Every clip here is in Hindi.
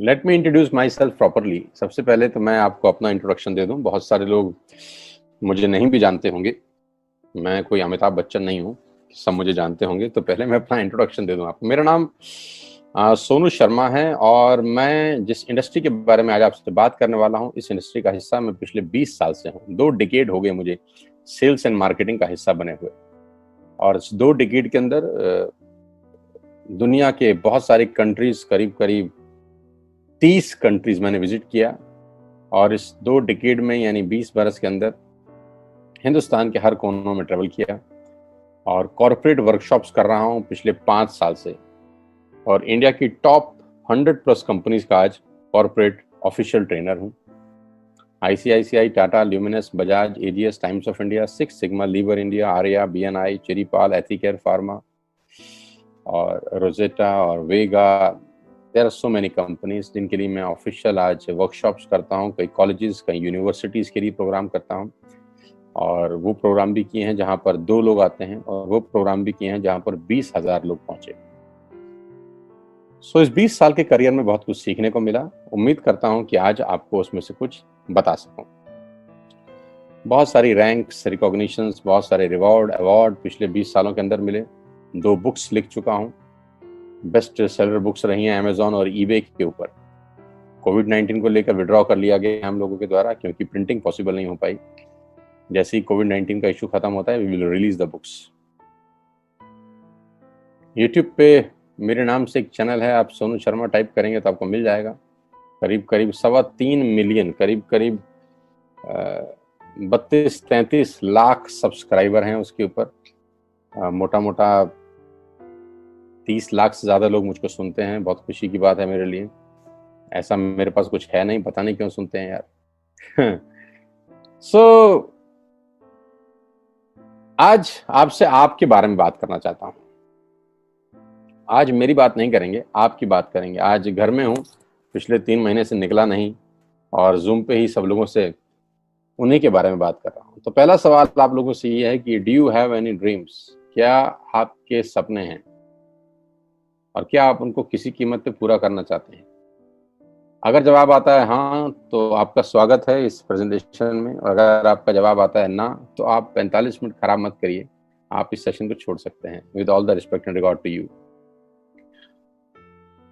Let me introduce my self properly. सबसे पहले तो मैं आपको अपना इंट्रोडक्शन दे दूं। बहुत सारे लोग मुझे नहीं भी जानते होंगे। मैं कोई अमिताभ बच्चन नहीं हूं, सब मुझे जानते होंगे। तो पहले मैं अपना इंट्रोडक्शन दे दूं आपको। मेरा नाम सोनू शर्मा है और मैं जिस इंडस्ट्री के बारे में आज आपसे बात करने वाला हूं, इस इंडस्ट्री का हिस्सा मैं पिछले 20 साल से हूं। 2 डिकेड हो गए मुझे सेल्स एंड मार्केटिंग का हिस्सा बने हुए। और इस 2 डिकेड के अंदर दुनिया के बहुत सारी कंट्रीज, करीब करीब 30 कंट्रीज मैंने विजिट किया। और इस 2 डिकेड में यानी 20 बरस के अंदर हिंदुस्तान के हर कोनों में ट्रेवल किया और कॉर्पोरेट वर्कशॉप्स कर रहा हूं पिछले 5 साल से। और इंडिया की टॉप 100+ कंपनीज का आज कॉर्पोरेट ऑफिशियल ट्रेनर हूं। ICICI, Tata, Luminous, Bajaj, AGS, Times of India, six sigma, Lever India, Arya, BNI, चेरीपाल, एथिकेयर फार्मा और रोजेटा और Vega. There are so many companies जिनके लिए मैं ऑफिशियल आज वर्कशॉप्स करता हूँ। कई कॉलेजेस, कई यूनिवर्सिटीज़ के लिए प्रोग्राम करता हूँ। और वो प्रोग्राम भी किए हैं जहाँ पर 2 लोग आते हैं, और वो प्रोग्राम भी किए हैं जहाँ पर 20,000 लोग पहुंचे। इस 20 साल के करियर में बहुत कुछ सीखने को मिला। उम्मीद करता हूँ कि आज आपको उसमें से कुछ बता सकूं। बहुत सारी रैंक्स, रिकॉग्निशंस, बहुत सारे रिवॉर्ड, अवार्ड पिछले 20 सालों के अंदर मिले। 2 बुक्स लिख चुका हूँ, बेस्ट सेलर बुक्स रही हैं अमेजॉन और ईबे के ऊपर। कोविड-19 को लेकर विड्रॉ कर लिया गया हम लोगों के द्वारा, क्योंकि प्रिंटिंग पॉसिबल नहीं हो पाई। जैसे ही कोविड-19 का इशू खत्म होता है, we will release the books. YouTube पे मेरे नाम से एक चैनल है, आप सोनू शर्मा टाइप करेंगे तो आपको मिल जाएगा। करीब करीब 3.25 मिलियन, करीब करीब 32-33 लाख सब्सक्राइबर हैं उसके ऊपर। मोटा मोटा 30 लाख से ज़्यादा लोग मुझको सुनते हैं। बहुत खुशी की बात है मेरे लिए। ऐसा मेरे पास कुछ है नहीं, पता नहीं क्यों सुनते हैं यार। सो आज आपसे आपके बारे में बात करना चाहता हूँ। आज मेरी बात नहीं करेंगे, आपकी बात करेंगे। आज घर में हूँ, पिछले 3 महीने से निकला नहीं और जूम पे ही सब लोगों से उन्हीं के बारे में बात कर रहा हूँ। तो पहला सवाल आप लोगों से ये है कि do you have any dreams? क्या आपके सपने हैं और क्या आप उनको किसी कीमत पे पूरा करना चाहते हैं? अगर जवाब आता है हाँ, तो आपका स्वागत है इस प्रेजेंटेशन में। और अगर आपका जवाब आता है ना, तो आप 45 मिनट खराब मत करिए, आप इस सेशन को छोड़ सकते हैं। With all the respect and regard to you.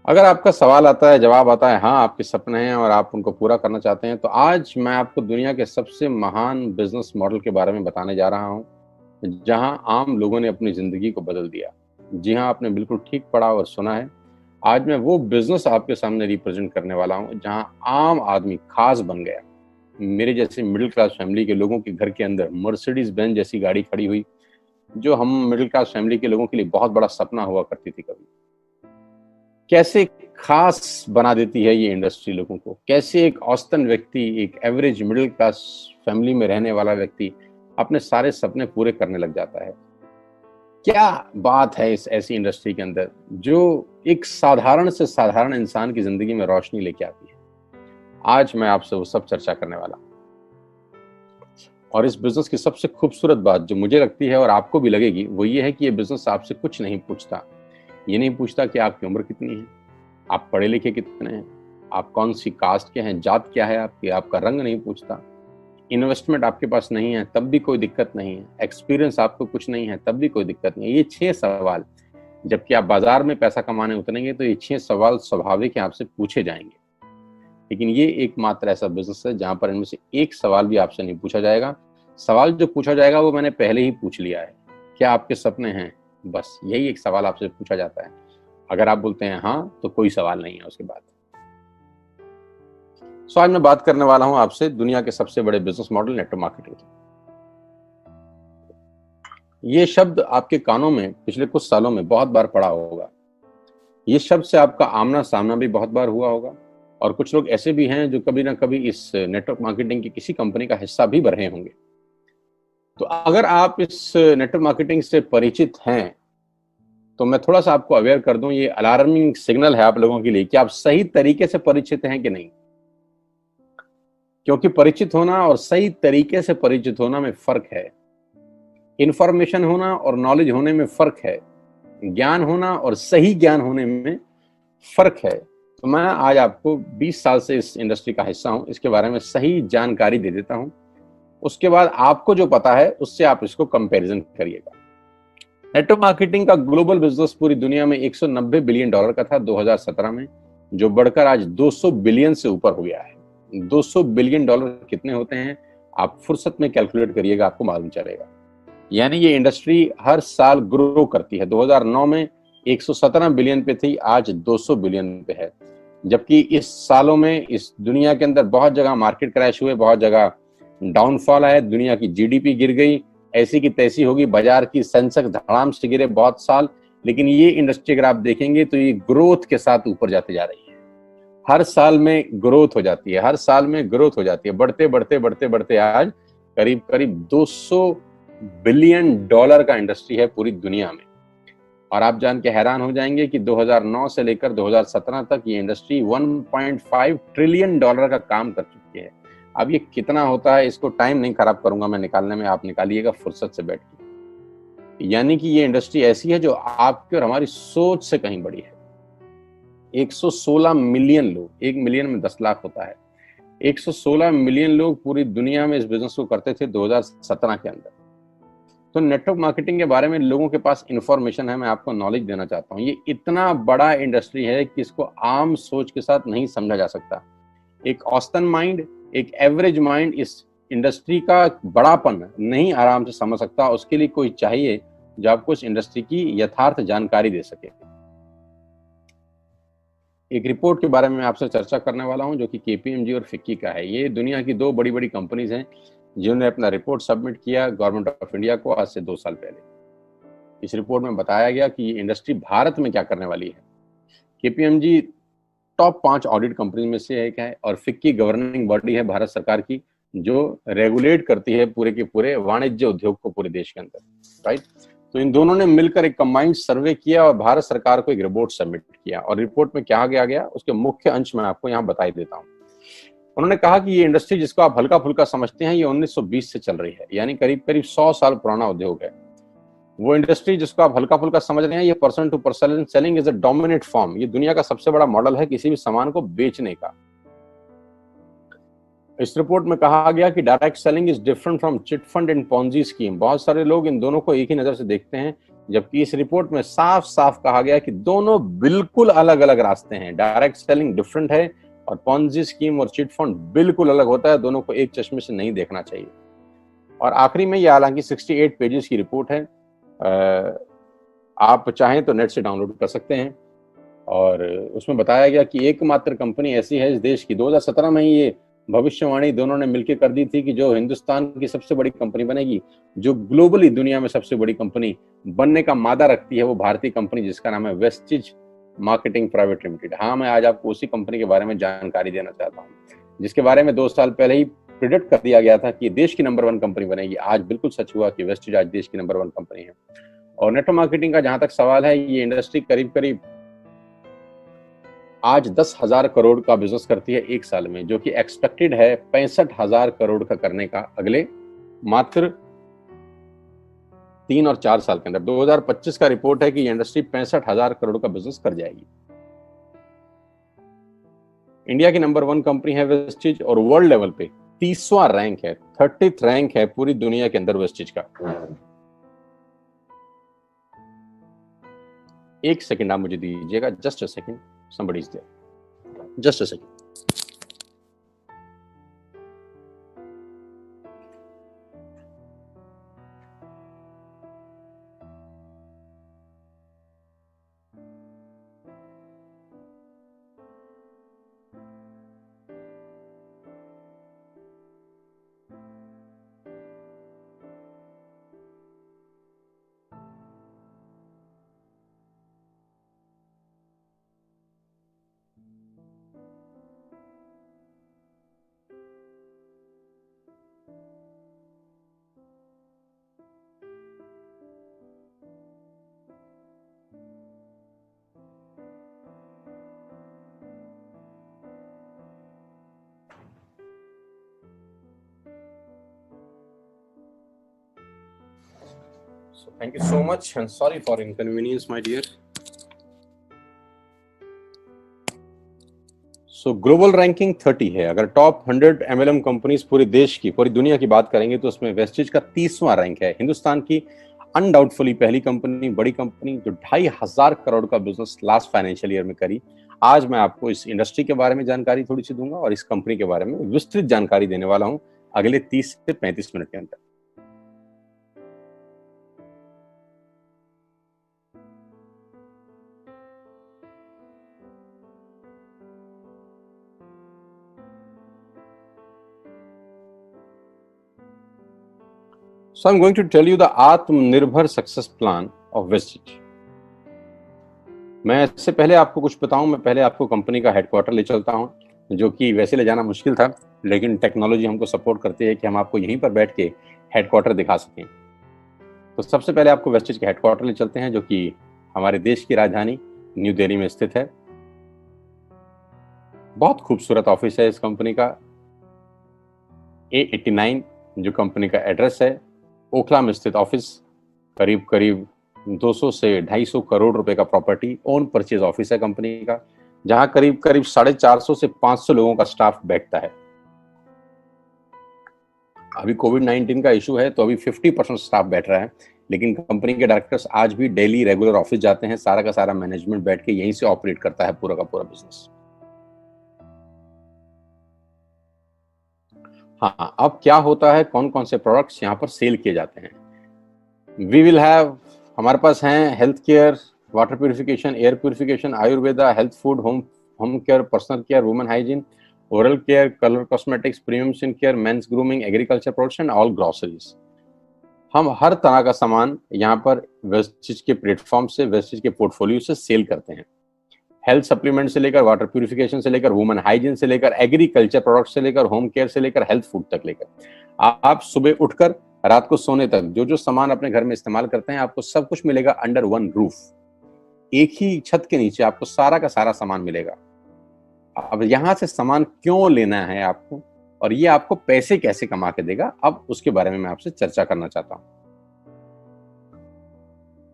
अगर आपका सवाल आता है, जवाब आता है हाँ, आपके सपने हैं और आप उनको पूरा करना चाहते हैं, तो आज मैं आपको दुनिया के सबसे महान बिजनेस मॉडल के बारे में बताने जा रहा हूं, जहां आम लोगों ने अपनी जिंदगी को बदल दिया। जी हाँ, आपने बिल्कुल ठीक पढ़ा और सुना है। आज मैं वो बिजनेस आपके सामने रिप्रेजेंट करने वाला हूं जहां आम आदमी खास बन गया। मेरे जैसे मिडिल क्लास फैमिली के लोगों के घर के अंदर मर्सिडीज बेंज जैसी गाड़ी खड़ी हुई, जो हम मिडिल क्लास फैमिली के लोगों के लिए बहुत बड़ा सपना हुआ करती थी कभी। कैसे खास बना देती है ये इंडस्ट्री लोगों को। कैसे एक औसतन व्यक्ति, एक एवरेज मिडिल क्लास फैमिली में रहने वाला व्यक्ति अपने सारे सपने पूरे करने लग जाता है। क्या बात है इस ऐसी इंडस्ट्री के अंदर जो एक साधारण से साधारण इंसान की जिंदगी में रोशनी लेके आती है। आज मैं आपसे वो सब चर्चा करने वाला हूं। और इस बिजनेस की सबसे खूबसूरत बात जो मुझे लगती है और आपको भी लगेगी, वो ये है कि ये बिजनेस आपसे कुछ नहीं पूछता। ये नहीं पूछता कि आपकी उम्र कितनी है, आप पढ़े लिखे कितने हैं, आप कौन सी कास्ट के हैं, जात क्या है आपकी, आपका रंग नहीं पूछता। इन्वेस्टमेंट आपके पास नहीं है तब भी कोई दिक्कत नहीं है। एक्सपीरियंस आपको कुछ नहीं है तब भी कोई दिक्कत नहीं है। ये 6 सवाल, जबकि आप बाजार में पैसा कमाने उतरेंगे तो ये 6 सवाल स्वाभाविक है, आपसे पूछे जाएंगे। लेकिन ये एकमात्र ऐसा बिजनेस है जहां पर इनमें से एक सवाल भी आपसे नहीं पूछा जाएगा। सवाल जो पूछा जाएगा वो मैंने पहले ही पूछ लिया है। क्या आपके सपने हैं? बस यही एक सवाल आपसे पूछा जाता है। अगर आप बोलते हैं हाँ, तो कोई सवाल नहीं है उसके बाद। आज मैं बात करने वाला हूं आपसे दुनिया के सबसे बड़े बिजनेस मॉडल, नेटवर्क मार्केटिंग की। ये शब्द आपके कानों में पिछले कुछ सालों में बहुत बार पड़ा होगा। ये शब्द से आपका आमना सामना भी बहुत बार हुआ होगा। और कुछ लोग ऐसे भी हैं जो कभी ना कभी इस नेटवर्क मार्केटिंग की किसी कंपनी का हिस्सा भी रहे होंगे। तो अगर आप इस नेटवर्क मार्केटिंग से परिचित हैं, तो मैं थोड़ा सा आपको अवेयर कर दूं, ये अलार्मिंग सिग्नल है आप लोगों के लिए कि आप सही तरीके से परिचित हैं कि नहीं। क्योंकि परिचित होना और सही तरीके से परिचित होना में फर्क है। इंफॉर्मेशन होना और नॉलेज होने में फर्क है। ज्ञान होना और सही ज्ञान होने में फर्क है। तो मैं आज आपको 20 साल से इस इंडस्ट्री का हिस्सा हूं, इसके बारे में सही जानकारी दे देता हूं। उसके बाद आपको जो पता है उससे आप इसको कंपैरिजन करिएगा। नेटवर्क मार्केटिंग का ग्लोबल बिजनेस पूरी दुनिया में 190 बिलियन डॉलर का था 2017 में, जो बढ़कर आज 200 बिलियन से ऊपर हो गया है। 200 बिलियन डॉलर कितने होते हैं आप फुर्सत में कैलकुलेट करिएगा, आपको मालूम चलेगा। यानी ये इंडस्ट्री हर साल ग्रो करती है। 2009 में 117 बिलियन पे थी, आज 200 बिलियन पे है। जबकि इस सालों में इस दुनिया के अंदर बहुत जगह मार्केट क्रैश हुए, बहुत जगह डाउनफॉल आया, दुनिया की जीडीपी गिर गई, ऐसी की तैसी होगी, बाजार की सेंसेक्स धड़ाम से गिरे बहुत साल। लेकिन ये इंडस्ट्री अगर आप देखेंगे तो ये ग्रोथ के साथ ऊपर जाती जा रही है। हर साल में ग्रोथ हो जाती है, हर साल में ग्रोथ हो जाती है, बढ़ते बढ़ते बढ़ते बढ़ते आज करीब करीब 200 बिलियन डॉलर का इंडस्ट्री है पूरी दुनिया में। और आप जान के हैरान हो जाएंगे कि 2009 से लेकर 2017 तक ये इंडस्ट्री 1.5 ट्रिलियन डॉलर का काम कर चुकी है। अब ये कितना होता है इसको टाइम नहीं खराब करूंगा मैं निकालने में, आप निकालिएगा फुर्सत से बैठ के। यानी कि ये इंडस्ट्री ऐसी है जो आपकी और हमारी सोच से कहीं बड़ी है। 116 मिलियन लोग, 1 मिलियन में 10 लाख होता है, 116 मिलियन लोग पूरी दुनिया में इस बिजनेस को करते थे 2017 के अंदर। तो नेटवर्क मार्केटिंग के बारे में लोगों के पास इंफॉर्मेशन है, मैं आपको नॉलेज देना चाहता हूँ। ये इतना बड़ा इंडस्ट्री है कि इसको आम सोच के साथ नहीं समझा जा सकता। एक औसतन माइंड, एक एवरेज माइंड इस इंडस्ट्री का बड़ापन नहीं आराम से समझ सकता। उसके लिए कोई चाहिए जो आपको इस इंडस्ट्री की यथार्थ जानकारी दे सके। एक रिपोर्ट के बारे में मैं आपसे चर्चा करने वाला हूं जो कि केपीएमजी और फिक्की का है। ये दुनिया की दो बड़ी बड़ी कंपनीज हैं जिन्होंने अपना रिपोर्ट सबमिट किया गवर्नमेंट ऑफ इंडिया को आज से 2 साल पहले। इस रिपोर्ट में बताया गया कि ये इंडस्ट्री भारत में क्या करने वाली है। केपीएमजी टॉप 5 ऑडिट कंपनी में से एक है और फिक्की गवर्निंग बॉडी है भारत सरकार की, जो रेगुलेट करती है पूरे के पूरे वाणिज्य उद्योग को पूरे देश के अंदर, राइट। तो इन दोनों ने मिलकर एक कंबाइंड सर्वे किया और भारत सरकार को एक रिपोर्ट सबमिट किया। और रिपोर्ट में क्या गया उसके मुख्य अंश में आपको यहाँ बता ही देता हूँ। उन्होंने कहा कि ये इंडस्ट्री जिसको आप हल्का फुल्का समझते हैं ये 1920 से चल रही है, यानी करीब करीब 100 साल पुराना उद्योग है। वो इंडस्ट्री जिसको आप हल्का फुल्का समझ रहे हैं, ये person to person selling is a dominate form. ये दुनिया का सबसे बड़ा मॉडल है किसी भी सामान को बेचने का। इस रिपोर्ट में कहा गया कि direct selling is different from chit fund and Ponzi scheme. बहुत सारे लोग इन दोनों को एक ही नजर से देखते हैं, जबकि इस रिपोर्ट में साफ साफ कहा गया कि दोनों बिल्कुल अलग अलग रास्ते हैं। डायरेक्ट सेलिंग डिफरेंट है और पॉन्जी स्कीम और चिट फंड बिल्कुल अलग होता है। दोनों को एक चश्मे से नहीं देखना चाहिए। और आखिरी में ये हालांकि 68 पेजेस की रिपोर्ट है, आप चाहें तो नेट से डाउनलोड कर सकते हैं। और उसमें बताया गया कि एकमात्र कंपनी ऐसी है इस देश की, 2017 में ही ये भविष्यवाणी दोनों ने मिलकर कर दी थी कि जो हिंदुस्तान की सबसे बड़ी कंपनी बनेगी, जो ग्लोबली दुनिया में सबसे बड़ी कंपनी बनने का मादा रखती है, वो भारतीय कंपनी जिसका नाम है वेस्टिज मार्केटिंग प्राइवेट लिमिटेड। हाँ, मैं आज आपको उसी कंपनी के बारे में जानकारी देना चाहता हूँ, जिसके बारे में 2 साल पहले ही प्रिडिक्ट कर दिया गया था कि देश की नंबर 1 कंपनी बनेगी। आज बिल्कुल सच हुआ कि वेस्टिज आज देश की नंबर 1 कंपनी है। और नेटवर्क मार्केटिंग का जहां तक सवाल है, ये इंडस्ट्री करीब करीब आज 10,000 करोड़ का बिजनेस करती है 1 साल में, जो कि एक्सपेक्टेड है 65,000 करोड़ का करने का अगले मात्र 3 और 4 साल के अंदर। 2025 का रिपोर्ट है कि ये इंडस्ट्री 65,000 करोड़ का बिजनेस कर जाएगी। इंडिया की नंबर 1 कंपनी है वेस्टिज और वर्ल्ड लेवल पे 30वां रैंक है, 30th रैंक है पूरी दुनिया के अंदर वेस्टिज का। एक सेकंड आप मुझे दीजिएगा, just a second, somebody is there, just a second. So thank you so much and sorry for inconvenience, my dear. So global ranking 30 है। अगर टॉप 100 एमएलएम कंपनीज पूरे देश की, पूरी दुनिया की बात करेंगे तो उसमें वेस्टेज का 30वां रैंक है। हिंदुस्तान की अनडाउटफुली पहली कंपनी, बड़ी कंपनी जो 2,500 करोड़ का बिजनेस लास्ट फाइनेंशियल ईयर में करी। आज मैं आपको इस इंडस्ट्री के बारे में जानकारी थोड़ी सी दूंगा और इस कंपनी के बारे में विस्तृत जानकारी देने वाला हूं अगले 30 से 35 मिनट के अंदर। So I'm going to tell you the आत्मनिर्भर सक्सेस प्लान ऑफ वेस्टेज। मैं इससे पहले आपको कुछ बताऊं, मैं पहले आपको कंपनी का हेडक्वार्टर ले चलता हूं, जो कि वैसे ले जाना मुश्किल था, लेकिन टेक्नोलॉजी हमको सपोर्ट करती है कि हम आपको यहीं पर बैठ के हेडक्वार्टर दिखा सकें। तो सबसे पहले आपको वेस्टेज के हेडक्वार्टर ले चलते हैं, जो कि हमारे देश की राजधानी न्यू दिल्ली में स्थित है। बहुत खूबसूरत ऑफिस है इस कंपनी का। A89 जो कंपनी का एड्रेस है, ओखला में स्थित ऑफिस, करीब करीब 200 से 250 करोड़ रुपए का प्रॉपर्टी ओन परचेज ऑफिस है कंपनी का, जहां करीब करीब 450 से 500 लोगों का स्टाफ बैठता है। अभी कोविड-19 का इशू है तो अभी 50% स्टाफ बैठ रहा है, लेकिन कंपनी के डायरेक्टर्स आज भी डेली रेगुलर ऑफिस जाते हैं। सारा का सारा मैनेजमेंट बैठ के यहीं से ऑपरेट करता है पूरा का पूरा बिजनेस। हाँ, अब क्या होता है, कौन कौन से प्रोडक्ट्स यहाँ पर सेल किए जाते हैं। वी विल हैव, हमारे पास हैं health care, water purification, air purification, Ayurveda, health food, home care, personal care, women hygiene, oral care, colour cosmetics, premium skin care, mains grooming, agriculture products and all groceries. हम हर तरह का सामान यहाँ पर वेस्टेज के प्लेटफॉर्म से, वेस्टेज के पोर्टफोलियो से सेल करते हैं। हेल्थ सप्लीमेंट से लेकर, वाटर प्यूरिफिकेशन से लेकर, वुमेन हाइजीन से लेकर, एग्रीकल्चर प्रोडक्ट से लेकर, होम केयर से लेकर, हेल्थ फूड तक लेकर, आप सुबह उठकर रात को सोने तक जो जो सामान अपने घर में इस्तेमाल करते हैं, आपको सब कुछ मिलेगा अंडर वन रूफ। एक ही छत के नीचे आपको सारा का सारा सामान मिलेगा। अब यहां से सामान क्यों लेना है आपको, और ये आपको पैसे कैसे कमा के देगा, अब उसके बारे में मैं आपसे चर्चा करना चाहता हूं।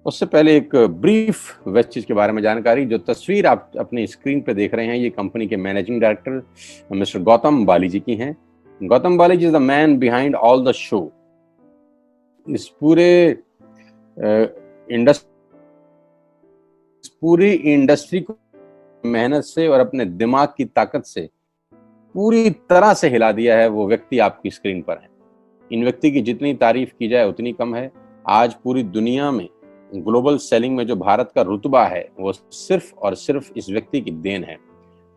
उससे पहले एक ब्रीफ वेस्टेज के बारे में जानकारी। जो तस्वीर आप अपनी स्क्रीन पे देख रहे हैं, ये कंपनी के managing director mister Gautam Bali ji की हैं। Gautam Bali ji is the man behind all the show. इस पूरी इंडस्ट्री को मेहनत से और अपने दिमाग की ताकत से पूरी तरह से हिला दिया है। वो व्यक्ति आपकी स्क्रीन पर है। इन व्यक्ति की जितनी तारीफ की जाए उतनी कम है। आज पूरी दुनिया में ग्लोबल सेलिंग में जो भारत का रुतबा है, वो सिर्फ और सिर्फ इस व्यक्ति की देन है।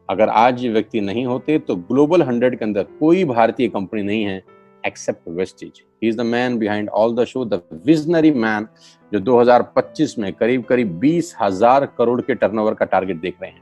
अगर आज ये व्यक्ति नहीं होते तो ग्लोबल 100 के अंदर कोई भारतीय कंपनी नहीं है except Vestige. He is the man behind all the show, the visionary man, जो 2025 में करीब करीब 20,000 करोड़ के टर्नओवर का टारगेट देख रहे हैं,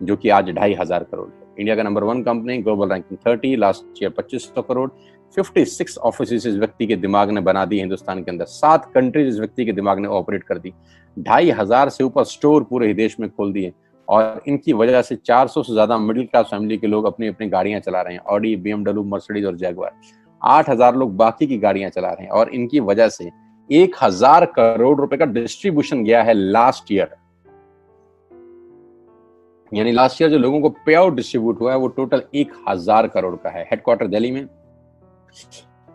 जो कि आज 2,500 करोड़ है। इंडिया का number 1 company, global ranking 30, last year 2500 crore, 56 office इस व्यक्ति के दिमाग ने बना दी हिंदुस्तान के अंदर, 7 कंट्रीज इस व्यक्ति के दिमाग ने ऑपरेट कर दी, 2,500 से ऊपर स्टोर पूरे ही देश में खोल दिए, और इनकी वजह से 400 से ज्यादा मिडिल क्लास फैमिली के लोग अपनी अपनी गाड़ियां चला रहे हैं, ऑडी, BMW, मर्सिडीज और जैगुआर। 8,000 लोग बाकी की गाड़ियां चला रहे हैं, और इनकी वजह से 1,000 करोड़ रुपए का डिस्ट्रीब्यूशन गया है लास्ट ईयर। यानी लास्ट ईयर जो लोगों को पे आउट डिस्ट्रीब्यूट हुआ है वो टोटल 1,000 करोड़ का है। हेडक्वार्टर दिल्ली में,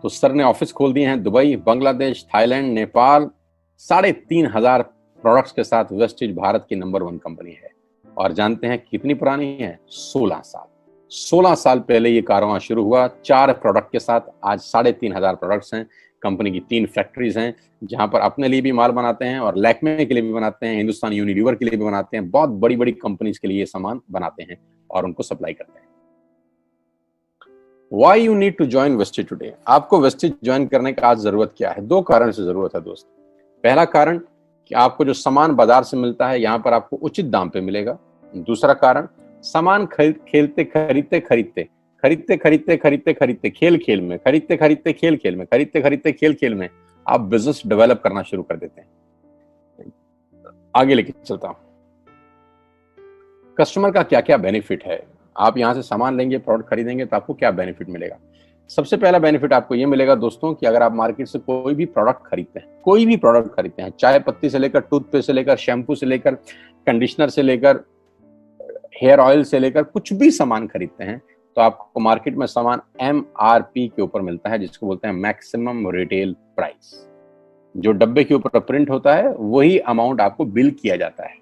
तो सर ने ऑफिस खोल दिए हैं Dubai, Bangladesh, Thailand, Nepal. 3,500 products के साथ वेस्टेज भारत की नंबर 1 कंपनी है। और जानते हैं कितनी पुरानी है? 16 साल। 16 साल पहले ये कारवां शुरू हुआ 4 प्रोडक्ट के साथ। आज 3,500 प्रोडक्ट्स हैं। कंपनी की 3 फैक्ट्रीज हैं, जहां पर अपने लिए भी माल बनाते हैं और लैक्मे के लिए भी बनाते हैं, हिंदुस्तान यूनिलीवर के लिए भी बनाते हैं। बहुत बड़ी बड़ी कंपनीज के लिए ये सामान बनाते हैं और उनको सप्लाई करते हैं। Why you need to join wastage today? आपको वेस्टेज ज्वाइन करने का आज जरूरत क्या है? 2 कारण से जरूरत है दोस्त। पहला कारण कि आपको जो सामान बाजार से मिलता है यहाँ पर आपको उचित दाम पे मिलेगा। दूसरा कारण, सामान खरीदते खरीदते खेल खेल में, खरीदते खरीदते खेल खेल में आप बिजनेस डेवलप करना शुरू कर देते हैं। आगे लेके चलता हूं। कस्टमर का क्या क्या बेनिफिट है? आप यहां से सामान लेंगे, प्रोडक्ट खरीदेंगे तो आपको क्या बेनिफिट मिलेगा? सबसे पहला बेनिफिट आपको ये मिलेगा दोस्तों कि अगर आप मार्केट से कोई भी प्रोडक्ट खरीदते हैं, चाय पत्ती से लेकर, टूथपेस्ट से लेकर, शैम्पू से लेकर, कंडीशनर से लेकर, हेयर ऑयल से लेकर कुछ भी सामान खरीदते हैं तो आपको मार्केट में सामान MRP के ऊपर मिलता है, जिसको बोलते हैं मैक्सिमम रिटेल प्राइस। जो डब्बे के ऊपर प्रिंट होता है वही अमाउंट आपको बिल किया जाता है।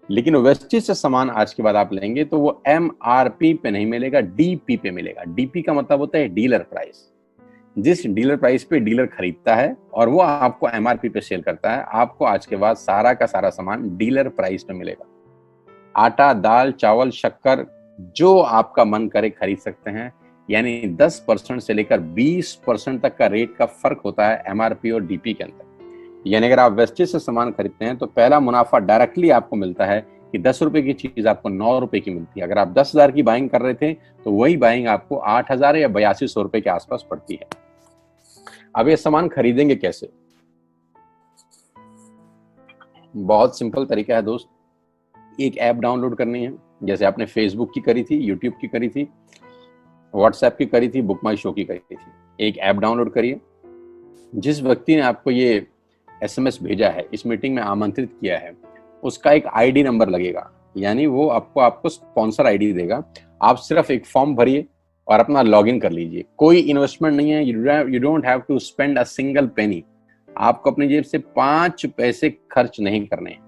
लेकिन वेस्टेज से सामान आज के बाद आप लेंगे तो वो MRP पे नहीं मिलेगा, DP पे मिलेगा। DP का मतलब होता है डीलर प्राइस। जिस डीलर प्राइस पे डीलर खरीदता है और वो आपको MRP पे सेल करता है, आपको आज के बाद सारा का सारा सामान डीलर प्राइस पे मिलेगा। आटा, दाल, चावल, शक्कर जो आपका मन करे खरीद सकते हैं। यानी 10% से लेकर 20% तक का रेट का फर्क होता है MRP और DP के अंदर। यानी अगर आप वेस्टेज से सामान खरीदते हैं तो पहला मुनाफा डायरेक्टली आपको मिलता है कि 10 रुपए की चीज आपको 9 रुपए की मिलती है। अगर आप 10,000 की बाइंग कर रहे थे तो वही बाइंग आपको 8,000 या 8200 रुपए के आसपास पड़ती है। अब ये सामान खरीदेंगे कैसे? बहुत सिंपल तरीका है दोस्त। एक ऐप डाउनलोड करनी है, जैसे आपने फेसबुक की करी थी, यूट्यूब की करी थी, व्हाट्सएप की करी थी, बुक माई शो की करी थी। एक ऐप डाउनलोड करिए। जिस व्यक्ति ने आपको ये SMS भेजा है, इस मीटिंग में आमंत्रित किया है, उसका एक ID नंबर लगेगा, यानी वो आपको स्पॉन्सर ID देगा। आप सिर्फ एक फॉर्म भरिए और अपना लॉगिन कर लीजिए। कोई इन्वेस्टमेंट नहीं है, you don't have to spend a single penny. आपको अपनी जेब से 5 पैसे खर्च नहीं करने हैं।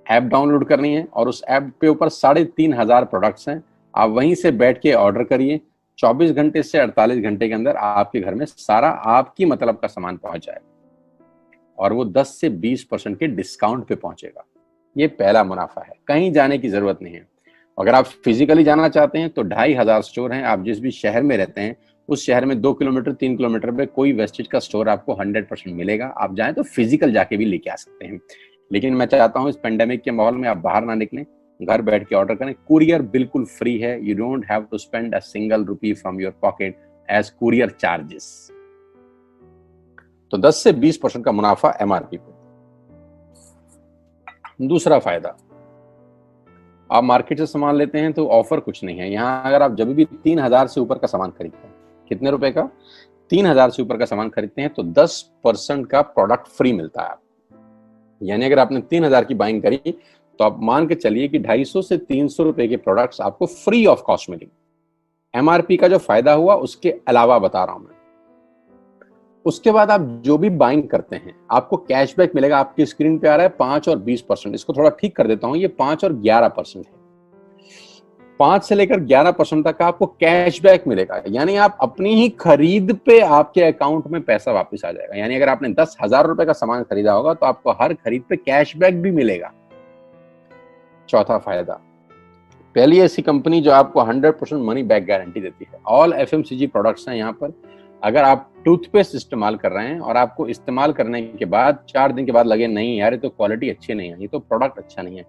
ऐप डाउनलोड करनी है और उस ऐप पे ऊपर 3,500 प्रोडक्ट्स हैं। आप वहीं से बैठ के ऑर्डर करिए। 24 घंटे से 48 घंटे के अंदर आपके घर में सारा आपकी मतलब का सामान पहुंच जाएगा और वो 10 से 20% के डिस्काउंट पे पहुंचेगा। ये पहला मुनाफा है, कहीं जाने की जरूरत नहीं है। अगर आप फिजिकली जाना चाहते हैं तो 2,500 स्टोर हैं। आप जिस भी शहर में रहते हैं उस शहर में 2 किलोमीटर 3 किलोमीटर पे कोई वेस्टेज का स्टोर आपको 100% मिलेगा। आप जाएं तो फिजिकल जाके भी लेके आ सकते हैं। लेकिन मैं चाहता हूं इस पेंडेमिक के माहौल में आप बाहर ना निकलें, घर बैठ के ऑर्डर करें। कुरियर बिल्कुल फ्री है। You don't have to spend a single rupee from your pocket as courier charges. तो 10 से 20% का मुनाफा MRP पे। दूसरा फायदा, आप मार्केट से सामान लेते हैं तो ऑफर कुछ नहीं है यहाँ। अगर आप जब भी 3,000 से ऊपर का सामान खरीदते हैं, कितने रुपए का? 3,000 से ऊपर का सामान खरीदते हैं तो 10% का प्रोडक्ट फ्री मिलता है आपको। यानी अगर आपने 3,000 की बाइंग करी तो आप मान के चलिए कि 250 से 300 रुपए के प्रोडक्ट्स आपको फ्री ऑफ कॉस्ट मिलेंगे। MRP का जो फायदा हुआ उसके अलावा बता रहा हूं मैं। उसके बाद आप जो भी बाइंग करते हैं आपको कैशबैक मिलेगा। आपकी स्क्रीन पे आ रहा है 5 और 20%। इसको थोड़ा ठीक कर देता हूं, ये 5 और 11% है। 5 से लेकर 11% तक का आपको कैशबैक मिलेगा। यानी आप अपनी ही खरीद पे आपके अकाउंट में पैसा वापस आ जाएगा। यानी अगर आपने 10,000 रुपए का सामान खरीदा होगा तो आपको हर खरीद पे कैशबैक भी मिलेगा। चौथा फायदा, पहली ऐसी कंपनी जो आपको 100% मनी बैक गारंटी देती है। ऑल FMCG प्रोडक्ट्स हैं यहाँ पर। अगर आप टूथपेस्ट इस्तेमाल कर रहे हैं और आपको इस्तेमाल करने के बाद 4 दिन के बाद लगे नहीं यार ये तो क्वालिटी अच्छी नहीं है, ये तो प्रोडक्ट अच्छा नहीं है,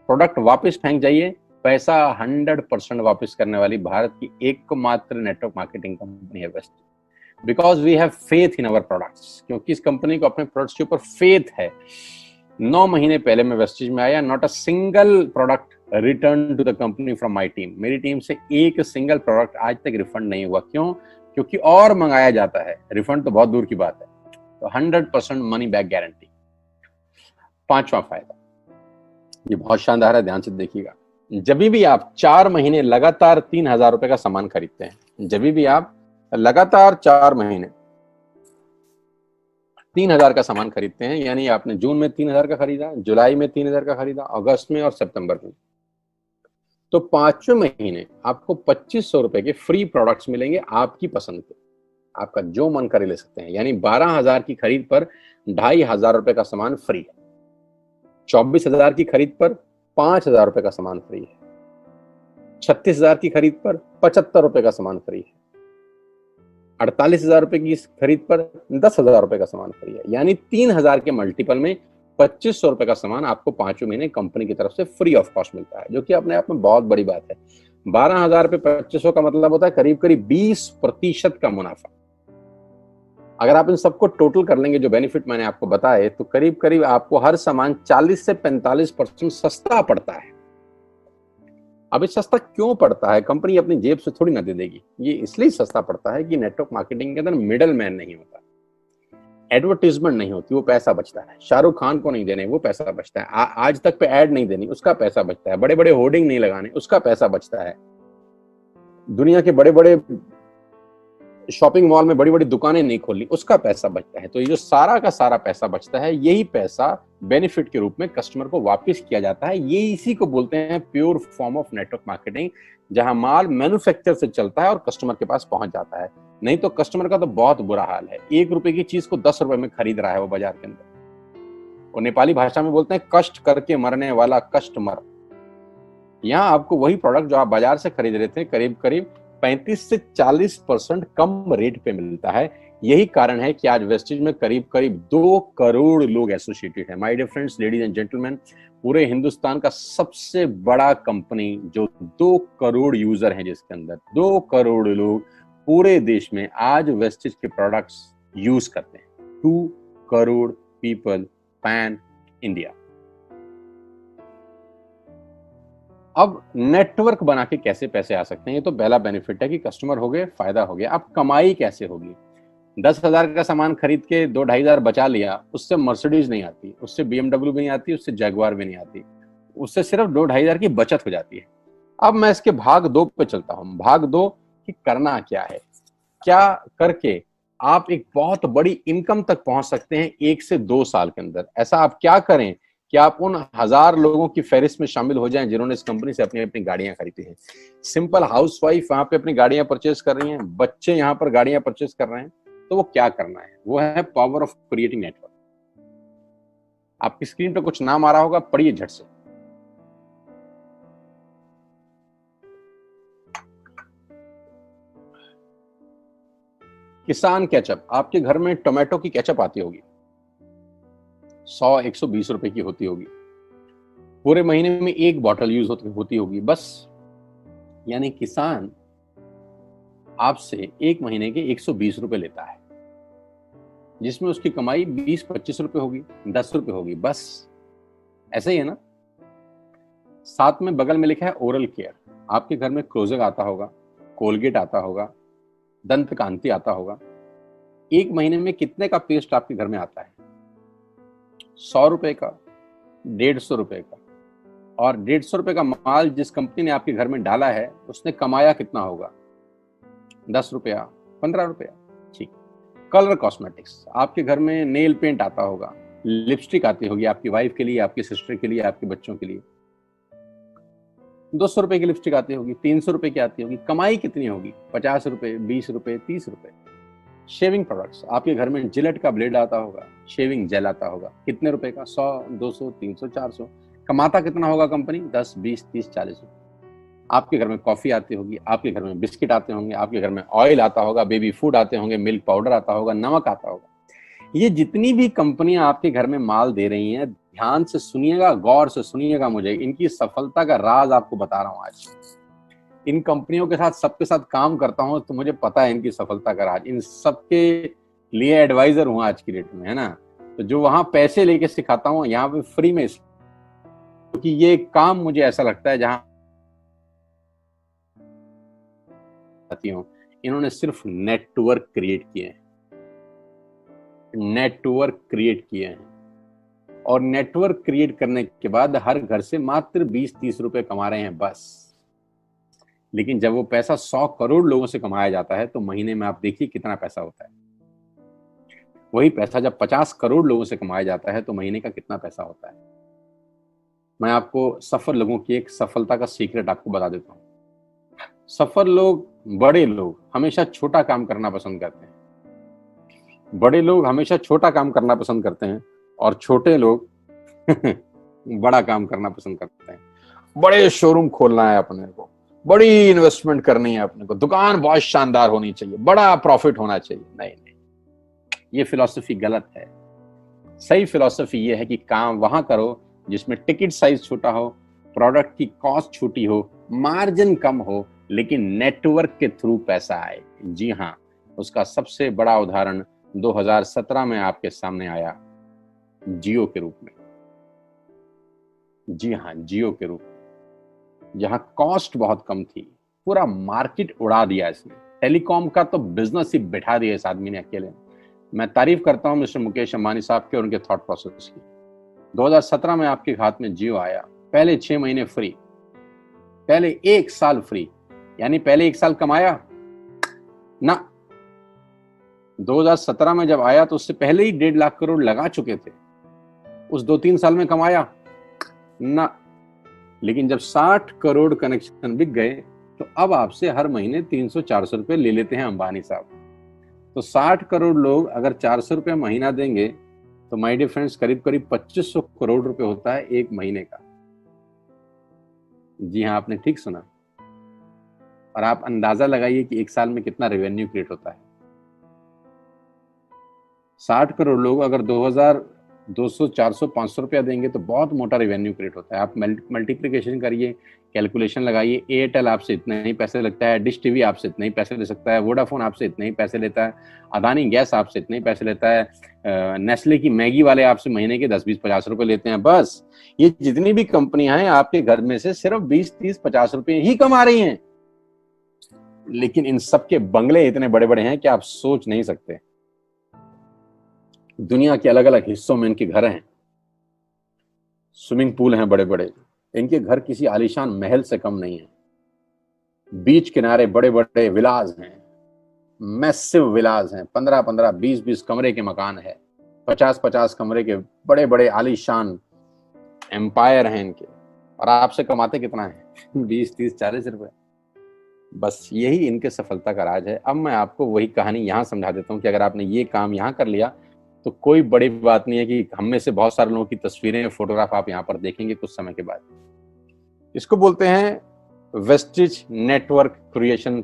प्रोडक्ट वापस फेंक जाइए। पैसा 100% वापस करने वाली भारत की एकमात्र नेटवर्क मार्केटिंग कंपनी है Vestige. Because we have faith in our products, क्योंकि इस कंपनी को अपने प्रोडक्ट्स के ऊपर फेथ है। 9 महीने पहले मैं वेस्टेज में आया, not a single product return to the company from my team. मेरी टीम से एक सिंगल प्रोडक्ट आज तक रिफंड नहीं हुआ। क्यों? क्योंकि और मंगाया जाता है, रिफंड तो बहुत दूर की बात है। तो 100% मनी बैक गारंटी। पांचवा फायदा, ये बहुत शानदार है, ध्यान से देखिएगा। जब भी आप 4 महीने लगातार 3,000 रुपए का सामान खरीदते हैं, जब भी आप लगातार 4 महीने 3,000 का सामान खरीदते हैं, यानी आपने जून में 3,000 का खरीदा, जुलाई में 3,000 का खरीदा, अगस्त में और सितंबर में, तो 5वें महीने आपको 2,500 रुपए के फ्री प्रोडक्ट्स मिलेंगे आपकी पसंद के। आपका जो मन करे ले सकते हैं। यानी 12,000 की खरीद पर 2,500 रुपए का सामान फ्री है। 24,000 की खरीद पर 5,000 रुपए का सामान फ्री है। 36,000 की खरीद पर 75 रुपए का सामान फ्री है। 48,000 रुपए की खरीद पर 10,000 रुपए का सामान फ्री है। यानी 3,000 के मल्टीपल में 2,500 रुपए का सामान आपको 5वें महीने कंपनी की तरफ से फ्री ऑफ कॉस्ट मिलता है, जो कि अपने आप में बहुत बड़ी बात है। 12,000 पे 2,500 का मतलब होता है करीब करीब 20% का मुनाफा। अगर आप इन सबको टोटल कर लेंगे जो बेनिफिट मैंने आपको बताए, तो करीब करीब आपको हर सामान 40 से 45% सस्ता पड़ता है। अब ये सस्ता क्यों पड़ता है? कंपनी अपनी जेब से थोड़ी ना दे देगी। ये इसलिए सस्ता पड़ता है कि नेटवर्क मार्केटिंग के अंदर मिडल मैन नहीं होता। एडवर्टीजमेंट नहीं होती, वो पैसा बचता है। शाहरुख खान को नहीं देने, वो पैसा बचता है। आज तक पे ऐड नहीं देनी, उसका पैसा बचता है। बड़े बड़े होर्डिंग नहीं लगाने, उसका पैसा बचता है। दुनिया के बड़े बड़े शॉपिंग मॉल में बड़ी बड़ी दुकानें नहीं खोलनी, उसका पैसा बचता है। तो ये जो सारा का सारा पैसा बचता है, यही पैसा बेनिफिट के रूप में कस्टमर को वापस किया जाता है। ये इसी को बोलते हैं pure form of network marketing, जहां माल मैन्युफैक्चर से चलता है और कस्टमर के पास पहुंच जाता है। नहीं तो कस्टमर का तो बहुत बुरा हाल है, 1 रुपए की चीज को 10 रुपए में खरीद रहा है वो बाजार के अंदर। और नेपाली भाषा में बोलते हैं कष्ट करके मरने वाला कस्टमर। यहाँ आपको वही प्रोडक्ट जो आप बाजार से खरीद रहे थे करीब करीब 35 से 40% कम रेट पे मिलता है। यही कारण है कि आज वेस्टेज में करीब करीब 2 करोड़ लोग एसोसिएटेड है। My dear friends, ladies and gentleman, पूरे हिंदुस्तान का सबसे बड़ा कंपनी जो 2 करोड़ यूजर हैं, जिसके अंदर 2 करोड़ लोग पूरे देश में आज वेस्टेज के प्रोडक्ट्स यूज करते हैं। 2 करोड़ पीपल पैन इंडिया। अब नेटवर्क बना के कैसे पैसे आ सकते हैं? ये तो पहला बेनिफिट है कि कस्टमर हो गए, फायदा हो गया। अब कमाई कैसे होगी? 10,000 का सामान खरीद के 2-2,500 बचा लिया, उससे मर्सिडीज नहीं आती, उससे BMW भी नहीं आती, उससे जैगवार भी नहीं आती, उससे सिर्फ 2-2,500 की बचत हो जाती है। अब मैं इसके भाग 2 पे चलता हूं। भाग 2 कि करना क्या है, क्या करके आप एक बहुत बड़ी इनकम तक पहुंच सकते हैं 1 से 2 साल के अंदर। ऐसा आप क्या करें कि आप उन 1000 लोगों की फहरिस्त में शामिल हो जाएं जिन्होंने इस कंपनी से अपनी अपनी गाड़ियां खरीदी हैं। सिंपल हाउसवाइफ वहां पे अपनी गाड़ियां परचेज कर रही हैं, बच्चे यहाँ पर गाड़ियां परचेज कर रहे हैं। तो वो क्या करना है? वो है पावर ऑफ क्रिएटिंग नेटवर्क। आपकी स्क्रीन पे कुछ नाम आ रहा होगा, पढ़िए झट से। किसान केचप। आपके घर में टोमेटो की केचप आती होगी, 100-120 रुपए की होती होगी। पूरे महीने में 1 बॉटल यूज होती होगी बस। यानी किसान आपसे 1 महीने के 120 रुपए लेता है, जिसमें उसकी कमाई 20-25 रुपए होगी, 10 रुपए होगी बस। ऐसा ही है ना? साथ में बगल में लिखा है ओरल केयर। आपके घर में क्लोजर आता होगा, कोलगेट आता होगा, दंत कांति आता होगा। 1 महीने में कितने का पेस्ट आपके घर में आता है? 100 रुपए का, 150 रुपए का। और 150 रुपए का माल जिस कंपनी ने आपके घर में डाला है, उसने कमाया कितना होगा? 10 रुपया, 15 रुपया। ठीक। Colour cosmetics. आपके घर में नेल पेंट आता होगा, लिपस्टिक आती होगी आपकी वाइफ के लिए, आपकी सिस्टर के लिए, आपके बच्चों के लिए। 200 रुपए की लिपस्टिक आती होगी, 300 रुपए की आती होगी। कमाई कितनी होगी? 50 रुपए, 20 रुपए, 30 रुपए। Shaving products. आपके घर में जिलेट का ब्लेड आता होगा, शेविंग जेल आता होगा। कितने रुपए का? 100, 200, 300, 400। कमाता कितना होगा कंपनी? 10, 20, 30, 40 रुपए। आपके घर में कॉफी आती होगी, आपके घर में बिस्किट आते होंगे, आपके घर में ऑयल आता होगा, बेबी फूड आते होंगे, मिल्क पाउडर आता होगा, नमक आता होगा। ये जितनी भी कंपनियां आपके घर में माल दे रही हैं, ध्यान से सुनिएगा, गौर से सुनिएगा। मुझे इनकी सफलता का राज आपको बता रहा हूं आज। इन कंपनियों के साथ, सबके साथ काम करता हूं, तो मुझे पता है इनकी सफलता का राज। इन सबके लिए एडवाइजर हूं आज की डेट में, है ना? तो जो वहां पैसे लेके सिखाता हूं, यहाँ पे फ्री में, क्योंकि ये काम मुझे ऐसा लगता है जहां इन्होंने सिर्फ नेटवर्क क्रिएट किए हैं, नेटवर्क क्रिएट किए हैं। और नेटवर्क क्रिएट करने के बाद हर घर से मात्र 20-30 रुपए कमा रहे हैं बस। लेकिन जब वो पैसा 100 करोड़ लोगों से कमाया जाता है, तो महीने में आप देखिए कितना पैसा होता है। वही पैसा जब 50 करोड़ लोगों से कमाया जाता है, तो महीने का कितना पैसा होता है। मैं आपको सफल लोगों की एक सफलता का सीक्रेट आपको बता देता हूँ। सफल लोग, बड़े लोग हमेशा छोटा काम करना पसंद करते हैं। बड़े लोग हमेशा छोटा काम करना पसंद करते हैं, और छोटे लोग बड़ा काम करना पसंद करते हैं। बड़े शोरूम खोलना है अपने को, बड़ी इन्वेस्टमेंट करनी है अपने को, दुकान बहुत शानदार होनी चाहिए, बड़ा प्रॉफिट होना चाहिए। नहीं नहीं, ये फिलॉसफी गलत है। सही फिलॉसफी ये है कि काम वहां करो जिसमें टिकट साइज छोटा हो, प्रोडक्ट की कॉस्ट छोटी हो, मार्जिन कम हो, लेकिन नेटवर्क के थ्रू पैसा आए। जी हाँ, उसका सबसे बड़ा उदाहरण 2017 में आपके सामने आया, जियो के रूप में। जी हाँ, जियो के रूप में, जहां कॉस्ट बहुत कम थी, पूरा मार्केट उड़ा दिया इसने। टेलीकॉम का तो बिजनेस ही बिठा दिया इस आदमी ने अकेले। मैं तारीफ करता हूं मिस्टर मुकेश अंबानी साहब के और उनके थॉट प्रोसेस की। 2017 में आपके हाथ में जियो आया, पहले 6 महीने फ्री, पहले 1 साल फ्री, यानी पहले 1 साल कमाया ना। 2017 में जब आया तो उससे पहले ही 1.5 लाख करोड़ लगा चुके थे, उस 2-3 साल में कमाया ना। लेकिन जब 60 करोड़ कनेक्शन बिक गए तो अब आपसे हर महीने 300-400 रुपए ले लेते हैं अंबानी साहब। तो 60 करोड़ लोग अगर 400 रुपए महीना देंगे तो माय डियर फ्रेंड्स करीब करीब 2500 करोड़ रुपए होता है एक महीने का। जी हाँ, आपने ठीक सुना। और आप अंदाजा लगाइए कि 1 साल में कितना रेवेन्यू क्रिएट होता है। 60 करोड़ लोग अगर 2200, 400, 500 रुपया देंगे तो बहुत मोटा रेवेन्यू क्रिएट होता है। आप मल्टीप्लिकेशन करिए, कैलकुलेशन लगाइए। एयरटेल आपसे इतने ही पैसे लगता है, डिश टीवी आपसे इतने ही पैसे ले सकता है, वोडाफोन आपसे इतने ही पैसे लेता है, अदानी गैस आपसे इतने ही पैसे लेता है, नेस्ले की मैगी वाले आपसे महीने के 10, 20, 50 रुपए लेते हैं। बस ये जितनी भी कंपनियां हैं आपके घर में से सिर्फ 20, 30, 50 रुपए ही कमा रही हैं। लेकिन इन सबके बंगले इतने बड़े बड़े हैं कि आप सोच नहीं सकते। दुनिया के अलग अलग हिस्सों में इनके घर हैं, स्विमिंग पूल हैं बड़े बड़े। इनके घर किसी आलीशान महल से कम नहीं है। बीच किनारे बड़े बड़े विलाज हैं, मैसिव विलाज हैं, 15-15, 20-20 कमरे के मकान है, 50-50 कमरे के बड़े बड़े आलीशान एम्पायर हैं इनके। और आपसे कमाते कितना है? 20, 30, 40 रुपए। बस यही इनके सफलता का राज है। अब मैं आपको वही कहानी यहां समझा देता हूं कि अगर आपने ये काम यहां कर लिया तो कोई बड़ी बात नहीं है कि हम में से बहुत सारे लोगों की तस्वीरें, फोटोग्राफ आप यहां पर देखेंगे कुछ समय के बाद। इसको बोलते हैं वेस्टिज नेटवर्क क्रिएशन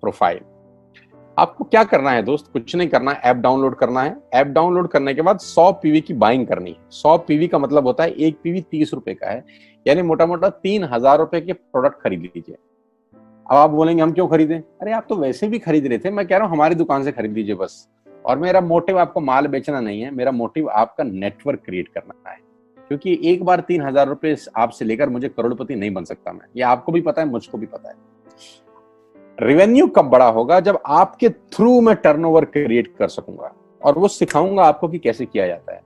प्रोफाइल। आपको क्या करना है दोस्त? कुछ नहीं करना है, ऐप डाउनलोड करना है। ऐप डाउनलोड करने के बाद 100 पीवी की बाइंग करनी है। 100 पीवी का मतलब होता है एक पीवी 30 रुपए का है, यानी मोटा मोटा 3000 रुपए के प्रोडक्ट खरीद लीजिए। अब आप बोलेंगे हम क्यों खरीदें? अरे आप तो वैसे भी खरीद रहे थे, मैं कह रहा हूं हमारी दुकान से खरीद लीजिए बस। और मेरा मोटिव आपको माल बेचना नहीं है, मेरा मोटिव आपका नेटवर्क क्रिएट करना है। क्योंकि एक बार 3000 रुपए आपसे लेकर मुझे करोड़पति नहीं बन सकता मैं, ये आपको भी पता है, मुझको भी पता है। रेवेन्यू कब बड़ा होगा? जब आपके थ्रू मैं टर्नओवर क्रिएट कर सकूंगा, और वो सिखाऊंगा आपको कि कैसे किया जाता है।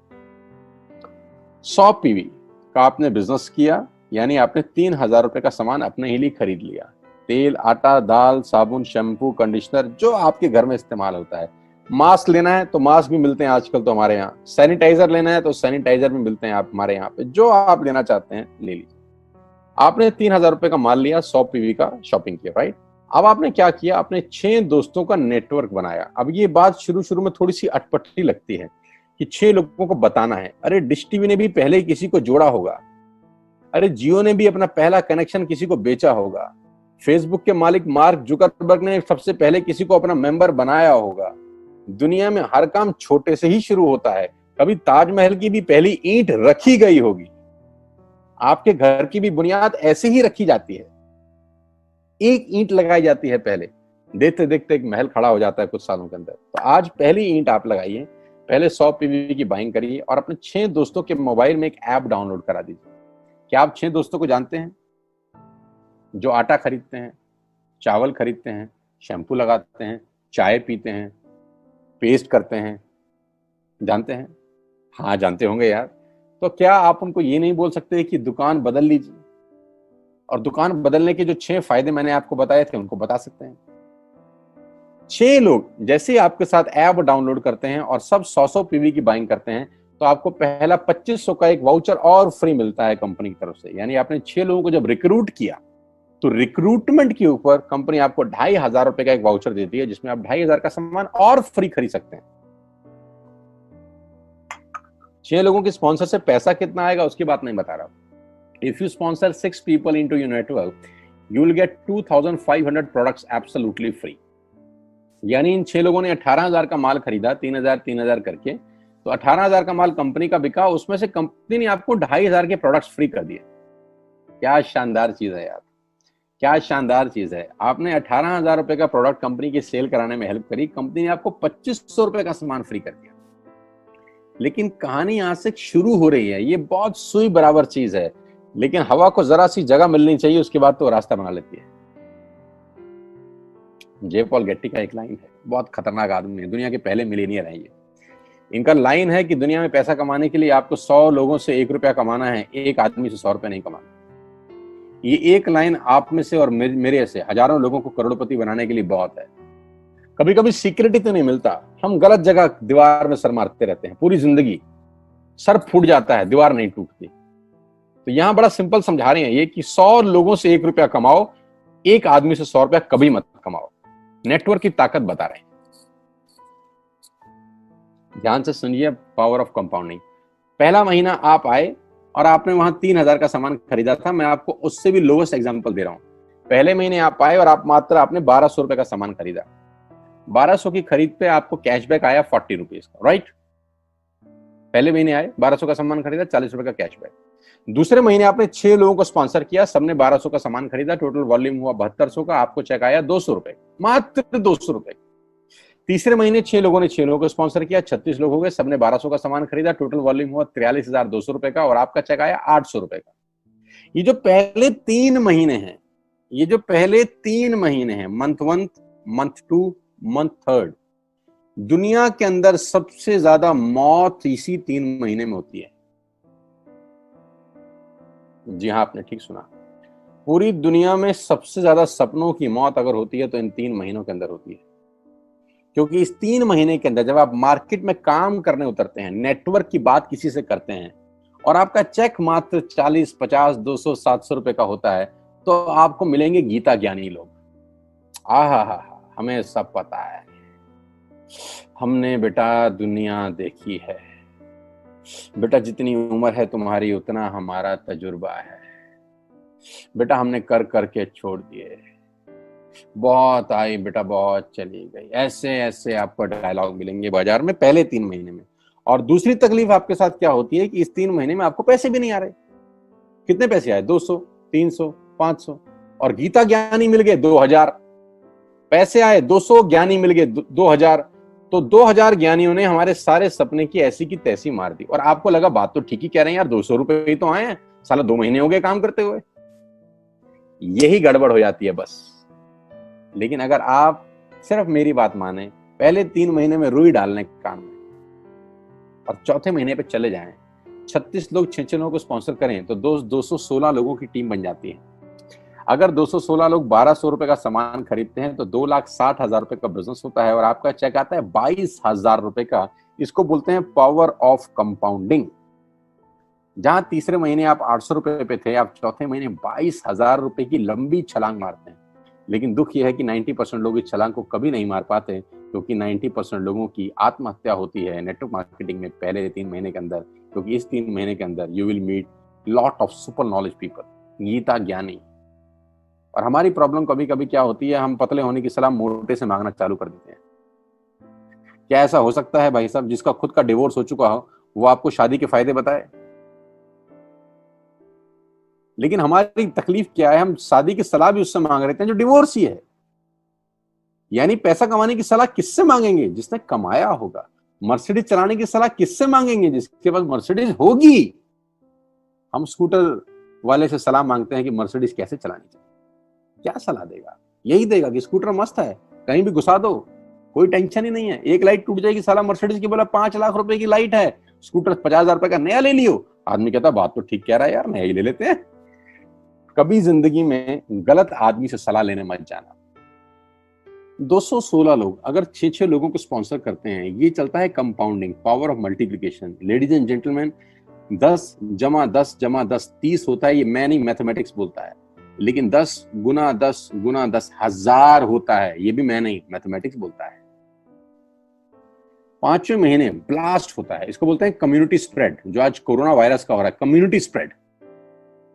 100 पीवी का आपने बिजनेस किया, यानी आपने 3000 रुपए का सामान अपने ही लिए खरीद लिया। तेल, आटा, दाल, साबुन, शैम्पू, कंडीशनर, जो आपके घर में इस्तेमाल होता है। मास्क लेना है तो मास्क भी मिलते हैं आजकल तो हमारे यहाँ। सैनिटाइजर लेना है तो सैनिटाइजर भी मिलते हैं आप हमारे यहाँ पे। जो आप लेना चाहते हैं ले लीजिए। आपने 3000 रुपए का माल लिया, 100 पीवी का शॉपिंग किया, राइट? अब आपने क्या किया? आपने 6 दोस्तों का नेटवर्क बनाया। अब ये बात शुरू में थोड़ी सी अटपटी लगती है कि 6 लोगों को बताना है। अरे डिश टीवी ने भी पहले ही किसी को जोड़ा होगा, अरे जियो ने भी अपना पहला कनेक्शन किसी को बेचा होगा, फेसबुक के मालिक मार्क जुकरबर्ग ने सबसे पहले किसी को अपना मेंबर बनाया होगा। दुनिया में हर काम छोटे से ही शुरू होता है। कभी ताजमहल की भी पहली ईंट रखी गई होगी। आपके घर की भी बुनियाद ऐसे ही रखी जाती है, एक ईंट लगाई जाती है पहले, देखते देखते एक महल खड़ा हो जाता है कुछ सालों के अंदर। तो आज पहली ईंट आप लगाइए, पहले 100 पीवी की बाइंग करिए और अपने 6 दोस्तों के मोबाइल में एक ऐप डाउनलोड करा दीजिए। क्या आप 6 दोस्तों को जानते हैं? जो आटा खरीदते हैं, चावल खरीदते हैं, शैम्पू लगाते हैं, चाय पीते हैं, पेस्ट करते हैं, जानते हैं? हाँ जानते होंगे यार। तो क्या आप उनको ये नहीं बोल सकते कि दुकान बदल लीजिए? और दुकान बदलने के जो 6 फायदे मैंने आपको बताए थे उनको बता सकते हैं। 6 लोग जैसे ही आपके साथ ऐप डाउनलोड करते हैं और सब 100 पीवी की बाइंग करते हैं तो आपको पहला 2500 का एक वाउचर और फ्री मिलता है कंपनी की तरफ से। यानी आपने 6 लोगों को जब रिक्रूट किया तो रिक्रूटमेंट के ऊपर कंपनी आपको 2500 रुपए का एक वाउचर देती है, जिसमें आप 2500 का सामान और फ्री खरीद सकते हैं। 6 लोगों के स्पॉन्सर से पैसा कितना आएगा उसकी बात नहीं बता रहा हूं। If you sponsor 6 people into your network, you will get 2500 products absolutely free. यानी इन 6 लोगों ने 18000 का माल खरीदा, 3000 करके, तो 18000 का माल कंपनी का बिका, उसमें से कंपनी ने आपको 2500 के प्रोडक्ट्स फ्री कर दिए। क्या शानदार चीज है यार, क्या शानदार चीज है। आपने 18000 रुपए का प्रोडक्ट कंपनी की सेल कराने में हेल्प करी, कंपनी ने आपको 2500 रुपए का सामान फ्री कर दिया। लेकिन कहानी यहां से शुरू हो रही है। ये बहुत सुई बराबर चीज है, लेकिन हवा को जरा सी जगह मिलनी चाहिए, उसके बाद तो रास्ता बना लेती है। जे पॉल गेट्टी का एक लाइन है, बहुत खतरनाक आदमी है, दुनिया के पहले मिलीनियर है ये। इनका लाइन है कि दुनिया में पैसा कमाने के लिए आपको 100 लोगों से 1 रुपया कमाना है, एक आदमी से 100 रुपया नहीं कमाना। ये एक लाइन आप में से और मेरे से हजारों लोगों को करोड़पति बनाने के लिए बहुत है। कभी कभी सीक्रेट ही तो नहीं मिलता, हम गलत जगह दीवार में सर मारते रहते हैं पूरी जिंदगी, सर फूट जाता है, दीवार नहीं टूटती। तो यहां बड़ा सिंपल समझा रहे हैं ये कि 100 लोगों से 1 रुपया कमाओ, एक आदमी से 100 रुपया कभी मत कमाओ। नेटवर्क की ताकत बता रहे हैं। ध्यान से सुनिए, पावर ऑफ कंपाउंडिंग। पहला महीना आप आए और आपने वहां 3000 का सामान खरीदा था, मैं आपको उससे भी लोवेस्ट एग्जांपल दे रहा हूं। पहले महीने आप आए और आपने 1200 रुपए का सामान खरीदा, 1200 की खरीद पे आपको कैशबैक आया 40 रुपीज का, राइट। पहले महीने आए, 1200 का सामान खरीदा, 40 रुपए का कैशबैक। दूसरे महीने आपने 6 लोगों को स्पॉन्सर किया, सबने 1200 का सामान खरीदा, टोटल वॉल्यूम हुआ 7200 का, आपको चेक आया 200 रुपए, मात्र 200 रुपए। तीसरे महीने 6 लोगों ने 6 लोगों को स्पॉन्सर किया, 36 लोग हो गए, सबने 1200 का सामान खरीदा, टोटल वॉल्यूम हुआ 43,200 रुपए का और आपका चेक आया 800 रुपए का। ये जो पहले 3 महीने हैं, मंथ 1, मंथ 2, मंथ 3, दुनिया के अंदर सबसे ज्यादा मौत इसी 3 महीने में होती है। जी हाँ, आपने ठीक सुना, पूरी दुनिया में सबसे ज्यादा सपनों की मौत अगर होती है तो इन 3 महीनों के अंदर होती है। क्योंकि इस 3 महीने के अंदर जब आप मार्केट में काम करने उतरते हैं, नेटवर्क की बात किसी से करते हैं और आपका चेक मात्र 40, 50, 200, 700 रुपए का होता है, तो आपको मिलेंगे गीता ज्ञानी लोग। आहा, हमें सब पता है, हमने बेटा दुनिया देखी है, बेटा जितनी उम्र है तुम्हारी उतना हमारा तजुर्बा है, बेटा हमने कर करके छोड़ दिए, बहुत आई बेटा बहुत चली गई। ऐसे ऐसे आपको डायलॉग मिलेंगे बाजार में पहले 3 महीने में। और दूसरी तकलीफ आपके साथ क्या होती है कि इस 3 महीने में आपको पैसे भी नहीं आ रहे। कितने पैसे आए? 200, 300, 500 और गीता ज्ञानी मिल गए 2000। पैसे आए 200, ज्ञानी मिल गए 2000। तो 2000 ज्ञानियों ने हमारे सारे सपने की ऐसी की तैसी मार दी। और आपको लगा बात तो ठीक ही कह रहे हैं यार, 200 रुपए ही तो आए हैं, साला 2 महीने हो गए काम करते हुए। यही गड़बड़ हो जाती है बस। लेकिन अगर आप सिर्फ मेरी बात माने, पहले 3 महीने में रुई डालने के काम में और चौथे महीने पे चले जाएं, 36 लोग 6 लोगों को स्पॉन्सर करें तो 216 लोगों की टीम बन जाती है। अगर 216 लोग 1200 रुपए का सामान खरीदते हैं तो 2,60,000 रुपए का बिजनेस होता है और आपका चेक आता है 22,000 रुपए का। इसको बोलते हैं पावर ऑफ कंपाउंडिंग। जहां तीसरे महीने आप 800 रुपए पे थे, आप चौथे महीने 22,000 रुपए की लंबी छलांग मारते हैं। लेकिन दुख यह है कि 90% लोग इस छलांग को कभी नहीं मार पाते, क्योंकि 90% लोगों की आत्महत्या होती है नेटवर्क मार्केटिंग में पहले 3 महीने के अंदर। क्योंकि इस 3 महीने के अंदर you will meet lot of super knowledge people, गीता ज्ञानी। और हमारी प्रॉब्लम कभी कभी क्या होती है, हम पतले होने की सलाह मोटे से मांगना चालू कर देते हैं। क्या ऐसा हो सकता है भाई साहब, जिसका खुद का डिवोर्स हो चुका हो वो आपको शादी के फायदे बताए? लेकिन हमारी तकलीफ क्या है, हम शादी की सलाह भी उससे मांग रहे थे जो डिवोर्स ही है। यानी पैसा कमाने की सलाह किससे मांगेंगे? जिसने कमाया होगा। मर्सिडीज चलाने की सलाह किससे मांगेंगे? जिसके पास मर्सिडीज होगी। हम स्कूटर वाले से सलाह मांगते हैं कि मर्सिडीज कैसे चलानी चाहिए। क्या सलाह देगा? यही देगा कि स्कूटर मस्त है, कहीं भी घुसा दो, कोई टेंशन ही नहीं है। एक लाइट टूट जाएगी, साला मर्सिडीज की बोला 5 लाख रुपए की लाइट है, स्कूटर 50,000 रुपए का नया ले लियो। आदमी कहता बात तो ठीक कह रहा है यार, नया ही ले लेते हैं। कभी जिंदगी में गलत आदमी से सलाह लेने मत जाना। 216 लोग अगर 6 लोगों को स्पॉन्सर करते हैं, ये चलता है compounding, power of multiplication. Ladies and gentleman, 10 जमा 10 जमा 10 30 होता है। ये मैं नहीं, मैथमेटिक्स बोलता है। लेकिन 10 गुना 10 गुना 10 1000 होता है। ये भी मैं नहीं, मैथमेटिक्स बोलता है। 5वें महीने ब्लास्ट होता है। इसको बोलते हैं कम्युनिटी स्प्रेड, जो आज कोरोना वायरस का हो रहा है। कम्युनिटी स्प्रेड,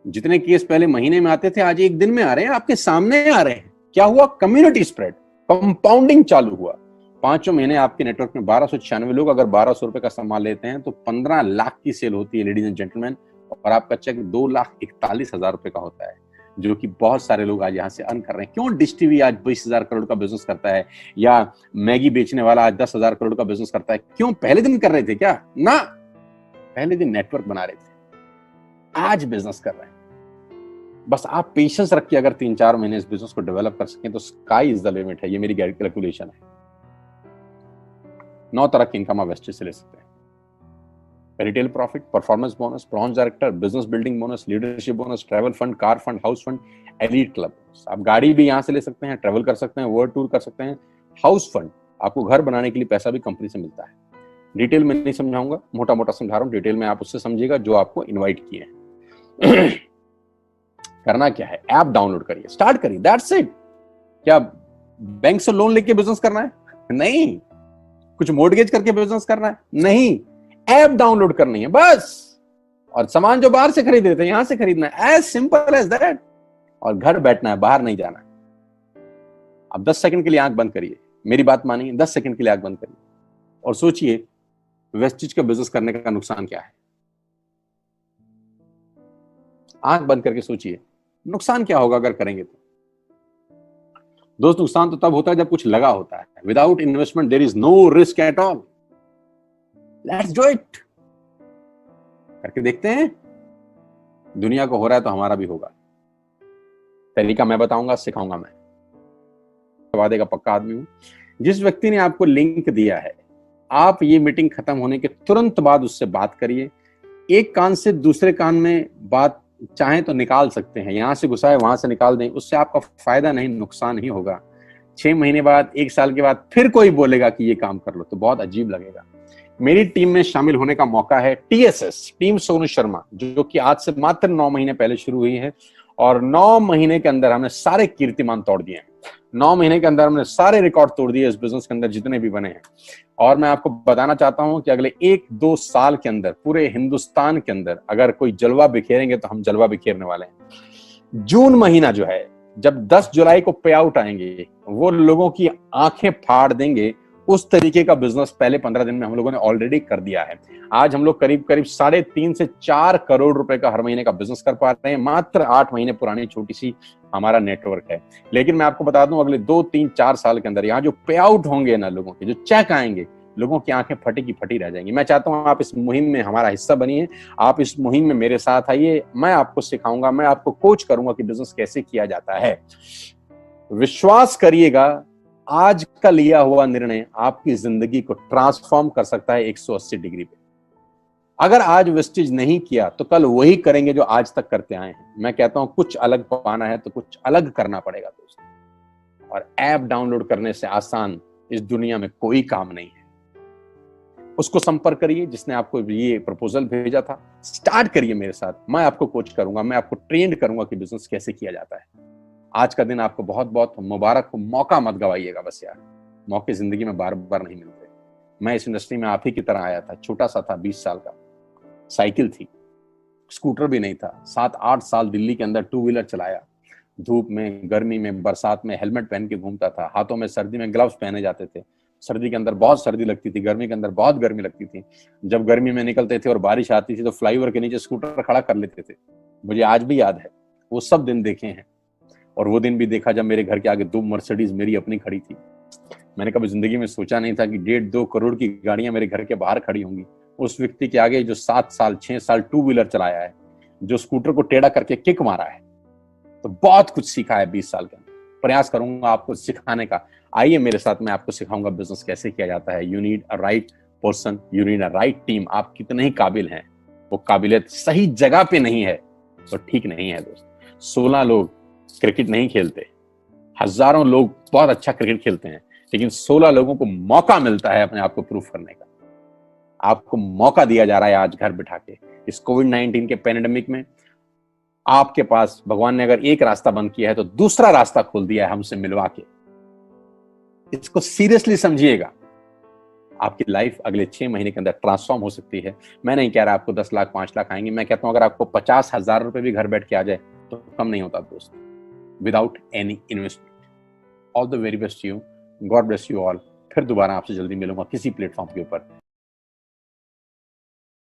जितने केस पहले महीने में आते थे आज एक दिन में आ रहे हैं, आपके सामने आ रहे हैं। क्या हुआ? कम्युनिटी स्प्रेड, कंपाउंडिंग चालू हुआ। 5वें महीने आपके नेटवर्क में 1296 लोग अगर 1200 रुपए का सामान लेते हैं तो 15 लाख की सेल होती है लेडीज एंड जेंटलमैन। और आपका चेक 2,41,000 रुपए का होता है, जो कि बहुत सारे लोग आज यहाँ से अर्न कर रहे हैं। क्यों डिश टीवी आज 20,000 करोड़ का बिजनेस करता है, या मैगी बेचने वाला आज 10,000 करोड़ का बिजनेस करता है? क्यों? पहले दिन कर रहे थे क्या? ना, पहले दिन नेटवर्क बना रहे थे, आज बिजनेस कर रहे हैं। बस आप पेशेंस रख के अगर 3-4 महीने इस बिजनेस को डेवलप कर सकें तो स्काई इज द लिमिट है। ये मेरी कैलकुलेशन है। 9 तरह की इनकम आप वेस्टेज से ले सकते हैं। Retail profit, performance bonus, bronze director, business building bonus, leadership bonus, travel fund, car fund, house fund, elite club. आप गाड़ी भी यहाँ से ले सकते हैं, ट्रैवल कर सकते हैं, वर्ल्ड टूर कर सकते हैं। हाउस फंड, आपको घर बनाने के लिए पैसा भी कंपनी से मिलता है। डिटेल में नहीं समझाऊंगा, मोटा मोटा समझा रहा हूँ, डिटेल में आप उससे समझिएगा जो आपको इनवाइट किए हैं। करना क्या है, ऐप डाउनलोड करिए, स्टार्ट करिए, दैट्स इट। क्या बैंक से लोन लेके बिजनेस करना है? नहीं। कुछ मोर्टगेज करके बिजनेस करना है? नहीं। ऐप डाउनलोड करनी है बस, और सामान जो बाहर से खरीद रहे थे यहां से खरीदना है, एज सिंपल एज दैट। और घर बैठना है, बाहर नहीं जाना है। अब 10 सेकंड के लिए आंख बंद करिए, मेरी बात मानिए, 10 सेकंड के लिए आंख बंद करिए और सोचिए वेस्टिज का बिजनेस करने का नुकसान क्या है। आंख बंद करके सोचिए नुकसान क्या होगा अगर करेंगे तो। दोस्त, नुकसान तो तब होता है जब कुछ लगा होता है। Without investment there is no risk at all. Let's do it. करके देखते हैं, दुनिया को हो रहा है तो हमारा भी होगा। तरीका मैं बताऊंगा, सिखाऊंगा मैं, वादे का पक्का आदमी हूं। जिस व्यक्ति ने आपको लिंक दिया है, आप ये मीटिंग खत्म होने के तुरंत बाद उससे बात करिए। एक कान से दूसरे कान में बात चाहें तो निकाल सकते हैं, यहां से घुसाए वहां से निकाल दें, उससे आपका फायदा नहीं नुकसान ही होगा। 6 महीने बाद, 1 साल के बाद फिर कोई बोलेगा कि ये काम कर लो तो बहुत अजीब लगेगा। मेरी टीम में शामिल होने का मौका है टीएसएस, टीम सोनू शर्मा, जो कि आज से मात्र 9 महीने पहले शुरू हुई है, और 9 महीने के अंदर हमने सारे कीर्तिमान तोड़ दिए हैं। 9 महीने के अंदर हमने सारे रिकॉर्ड तोड़ दिए इस बिजनेस के अंदर जितने भी बने हैं। और मैं आपको बताना चाहता हूं कि अगले 1-2 साल के अंदर पूरे हिंदुस्तान के अंदर अगर कोई जलवा बिखेरेंगे तो हम जलवा बिखेरने वाले हैं। जून महीना जो है, जब 10 जुलाई को पे आउट आएंगे, वो लोगों की आंखें फाड़ देंगे। उस तरीके का बिजनेस पहले 15 दिन में हम लोगों ने ऑलरेडी कर दिया है। आज हम लोग करीब करीब 3.5 से 4 करोड़ रुपए का हर महीने का बिजनेस कर पा रहे हैं। मात्र 8 महीने पुरानी छोटी सी हमारा नेटवर्क है। लेकिन मैं आपको बता दूं, अगले 2-3-4 साल के अंदर यहाँ जो पे आउट होंगे ना लोगों के, जो चेक आएंगे, लोगों की आंखें फटी की फटी रह जाएंगी। मैं चाहता हूं आप इस मुहिम में हमारा हिस्सा बनिए, आप इस मुहिम में मेरे साथ आइए। मैं आपको सिखाऊंगा, मैं आपको कोच करूंगा कि बिजनेस कैसे किया जाता है। विश्वास करिएगा, आज का लिया हुआ निर्णय आपकी जिंदगी को ट्रांसफॉर्म कर सकता है 180 डिग्री पे। अगर आज वेस्टेज नहीं किया तो कल वही करेंगे जो आज तक करते आए हैं। मैं कहता हूं कुछ अलग पाना है तो कुछ अलग करना पड़ेगा दोस्तों। और ऐप डाउनलोड करने से आसान इस दुनिया में कोई काम नहीं है। उसको संपर्क करिए जिसने आपको ये प्रपोजल भेजा था। स्टार्ट करिए मेरे साथ, मैं आपको कोच करूंगा, मैं आपको ट्रेंड करूंगा कि बिजनेस कैसे किया जाता है। आज का दिन आपको बहुत बहुत मुबारक हो। मौका मत गवाइएगा बस यार, मौके जिंदगी में बार बार नहीं मिलते। मैं इस इंडस्ट्री में आप ही की तरह आया था, छोटा सा था, 20 साल का, साइकिल थी, स्कूटर भी नहीं था। 7-8 साल दिल्ली के अंदर 2 व्हीलर चलाया, धूप में, गर्मी में, बरसात में हेलमेट पहन के घूमता था, हाथों में सर्दी में ग्लव्स पहने जाते थे। सर्दी के अंदर बहुत सर्दी लगती थी, गर्मी के अंदर बहुत गर्मी लगती थी। जब गर्मी में निकलते थे और बारिश आती थी तो फ्लाईओवर के नीचे स्कूटर खड़ा कर लेते थे। मुझे आज भी याद है, वो सब दिन देखे हैं। और वो दिन भी देखा जब मेरे घर के आगे 2 मर्सिडीज मेरी अपनी खड़ी थी। मैंने कभी जिंदगी में सोचा नहीं था कि 1.5-2 करोड़ की गाड़ियां मेरे घर के बाहर खड़ी होंगी। उस व्यक्ति के आगे जो 7 साल 6 साल 2 व्हीलर चलाया है, जो स्कूटर को टेढ़ा करके किक मारा है, तो बहुत कुछ सीखा है 20 साल के अंदर। प्रयास करूंगा आपको सिखाने का। आइए मेरे साथ, मैं आपको सिखाऊंगा बिजनेस कैसे किया जाता है। You need a right person, you need a right team. आप कितने ही काबिल हैं, वो काबिलियत सही जगह पे नहीं है तो ठीक नहीं है दोस्त। 16 लोग क्रिकेट नहीं खेलते, हजारों लोग बहुत अच्छा क्रिकेट खेलते हैं, लेकिन 16 लोगों को मौका मिलता है अपने आप को प्रूफ करने का। आपको मौका दिया जा रहा है आज घर बिठा के। इस कोविड-19 के पैंडेमिक में आपके पास भगवान ने अगर एक रास्ता बंद किया है तो दूसरा रास्ता खोल दिया है हमसे मिलवा के। इसको सीरियसली समझिएगा। आपकी लाइफ अगले 6 महीने के अंदर ट्रांसफॉर्म हो सकती है। मैं नहीं कह रहा आपको 10 लाख 5 लाख आएंगे, मैं कहता हूं अगर आपको 50,000 रुपए भी घर बैठ के आ जाए तो कम नहीं होता दोस्त, without any investment. All the very best you, God bless you all. फिर दोबारा आपसे जल्दी मिलूंगा किसी प्लेटफॉर्म के ऊपर।